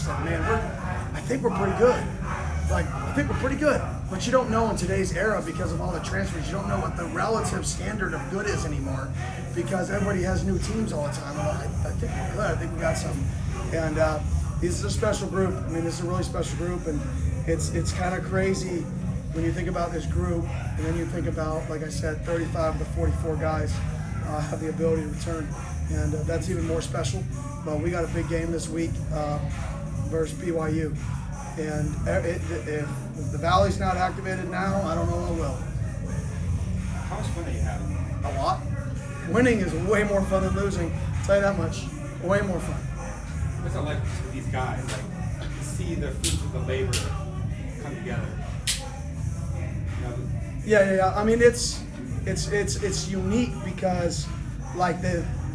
said, man, I think we're pretty good. Like, I think we're pretty good. But you don't know in today's era because of all the transfers, you don't know what the relative standard of good is anymore because everybody has new teams all the time. Well, I think we're good. I think we got something. And this is a special group. I mean, this is a really special group, and it's kind of crazy when you think about this group, and then you think about, like I said, 35 of the 44 guys have the ability to return, and that's even more special. But we got a big game this week versus BYU, and if the Valley's not activated now, I don't know what will. How much fun are you having? A lot. Winning is way more fun than losing. I'll tell you that much. Way more fun. What's it like with these guys? Like, to see the fruits of the labor come together. You know, Yeah. I mean, it's unique because, like,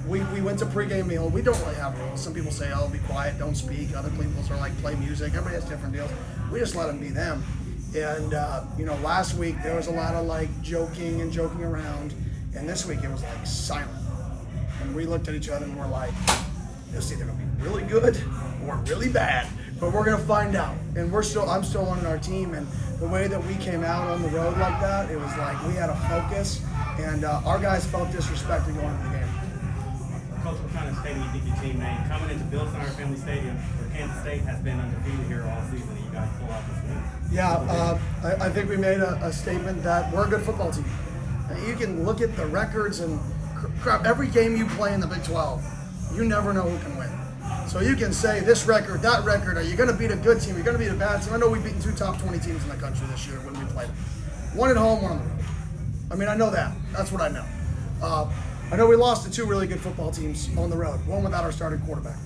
we went to pregame meal. We don't really have rules. Some people say, "Oh, be quiet, don't speak." Other people are like, "Play music." Everybody has different deals. We just let them be them. And last week there was a lot of like joking around, and this week it was like silent. And we looked at each other and we're like, "This is either gonna be really good or really bad." But we're gonna find out. And I'm still on our team, and the way that we came out on the road like that, it was like we had a focus, and our guys felt disrespected going into the game. Coach, what kind of statement do you think your team made coming into Bill Center Family Stadium, where Kansas State has been undefeated here all season, and you guys pull out this win? Yeah, I think we made a statement that we're a good football team. And you can look at the records and crap. Every game you play in the Big 12, you never know who can win. So you can say this record, that record. Are you going to beat a good team? Are you going to beat a bad team? I know we've beaten 2 top 20 teams in the country this year when we played them. 1 at home, 1 on the road. I mean, I know that. That's what I know. I know we lost to 2 really good football teams on the road, 1 without our starting quarterback.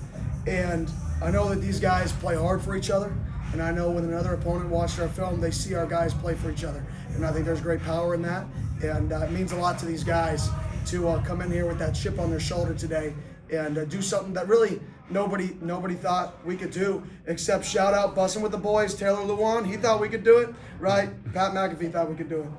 And I know that these guys play hard for each other. And I know when another opponent watched our film, they see our guys play for each other. And I think there's great power in that. And it means a lot to these guys to come in here with that chip on their shoulder today and do something that really nobody thought we could do, except shout out Bussin' with the Boys, Taylor Lewan. He thought we could do it, right? Pat McAfee thought we could do it.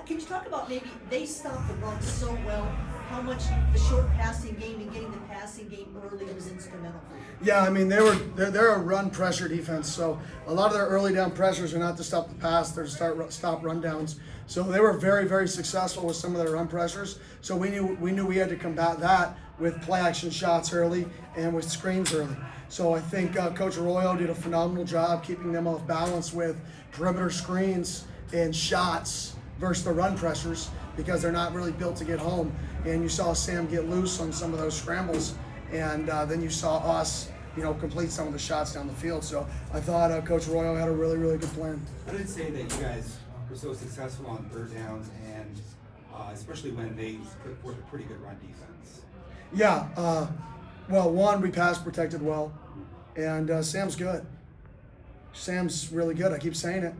Can you talk about maybe they stopped the run so well, how much the short passing game and getting the passing game early was instrumental for you? Yeah, I mean, they're a run pressure defense, so a lot of their early down pressures are not to stop the pass, they're to stop run downs. So they were very, very successful with some of their run pressures. So we knew we had to combat that with play action shots early and with screens early. So I think Coach Arroyo did a phenomenal job keeping them off balance with perimeter screens and shots versus the run pressures because they're not really built to get home. And you saw Sam get loose on some of those scrambles, and then you saw us, complete some of the shots down the field. So I thought Coach Arroyo had a really, really good plan. I did say that you guys were so successful on third downs, and especially when they put forth a pretty good run defense. Yeah, well, one, we pass protected well, and Sam's good. Sam's really good. I keep saying it,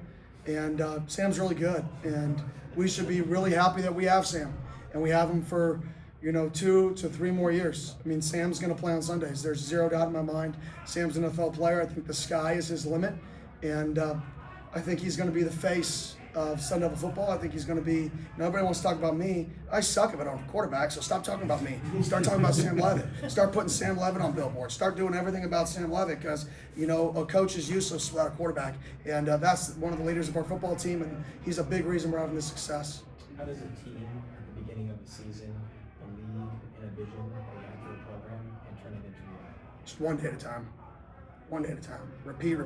and Sam's really good, and we should be really happy that we have Sam, and we have him for 2 to 3 more years. I mean, Sam's going to play on Sundays. There's zero doubt in my mind. Sam's an NFL player. I think the sky is his limit, and I think he's going to be the face of Sun Devil football. I think he's going to be. Nobody wants to talk about me. I suck at it on quarterback, so stop talking about me. Start talking about Sam Levitt. Start putting Sam Levitt on billboards. Start doing everything about Sam Levitt because a coach is useless without a quarterback, and that's one of the leaders of our football team, and he's a big reason we're having this success. How does a team at the beginning of the season believe in a vision that you have for the program and turn it into reality? Just one day at a time. One day at a time. Repeat.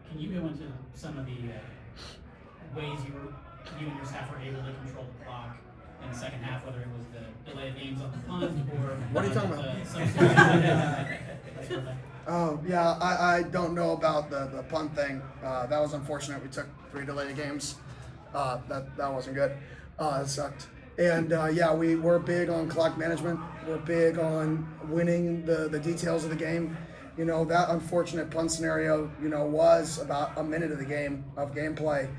Can you go into some of the ways you and your staff were able to control the clock in the second half, whether it was the delay of games on the punt or What are you talking about? substitution? Oh, yeah, I don't know about the punt thing. That was unfortunate. We took 3 delayed games. That wasn't good. It sucked. And we're big on clock management. We're big on winning the details of the game. That unfortunate punt scenario, was about a minute of the game of gameplay.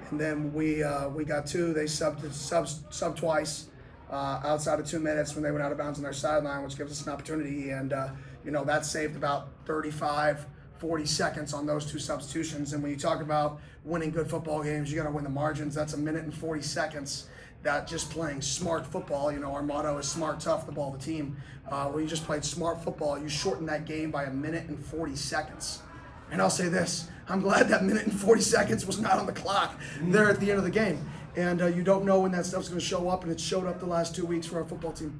And then we got 2. They subbed twice outside of 2 minutes when they went out of bounds on their sideline, which gives us an opportunity. And, that saved about 35, 40 seconds on those 2 substitutions. And when you talk about winning good football games, you got to win the margins. That's a minute and 40 seconds that just playing smart football, our motto is smart, tough, the ball, the team. Where you just played smart football, you shortened that game by 1 minute and 40 seconds. And I'll say this, I'm glad that 1 minute and 40 seconds was not on the clock there at the end of the game. And you don't know when that stuff's going to show up, and it showed up the last 2 weeks for our football team.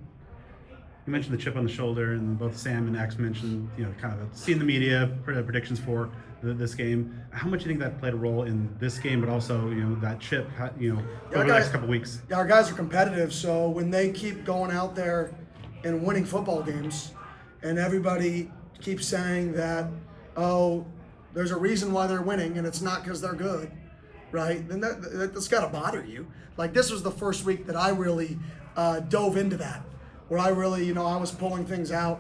You mentioned the chip on the shoulder, and both Sam and X mentioned, kind of seeing the media predictions for this game. How much do you think that played a role in this game, but also, that chip, over the next couple weeks? Yeah, our guys are competitive, so when they keep going out there and winning football games, and everybody keeps saying that, oh, there's a reason why they're winning, and it's not because they're good, right? Then that's got to bother you. Like, this was the first week that I really dove into that, where I really, I was pulling things out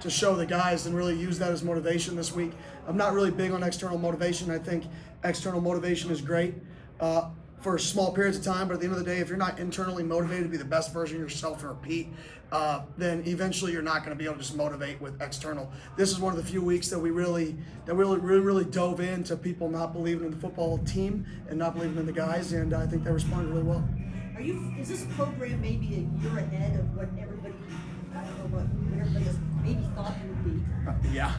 to show the guys and really use that as motivation this week. I'm not really big on external motivation. I think external motivation is great for small periods of time, but at the end of the day, if you're not internally motivated to be the best version of yourself and repeat, then eventually you're not going to be able to just motivate with external. This is one of the few weeks that we really dove into people not believing in the football team and not believing in the guys, and I think they responded really well. Is this program maybe a year ahead of what everybody, I don't know what everybody else maybe thought it would be? Yeah.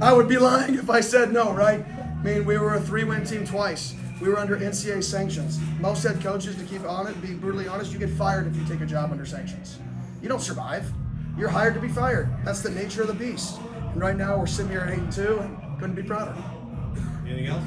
I would be lying if I said no, right? I mean, we were a 3-win team twice. We were under NCAA sanctions. Most head coaches, to keep on it, be brutally honest, you get fired if you take a job under sanctions. You don't survive. You're hired to be fired. That's the nature of the beast. And right now we're sitting here at 8-2 and couldn't be prouder. Anything else?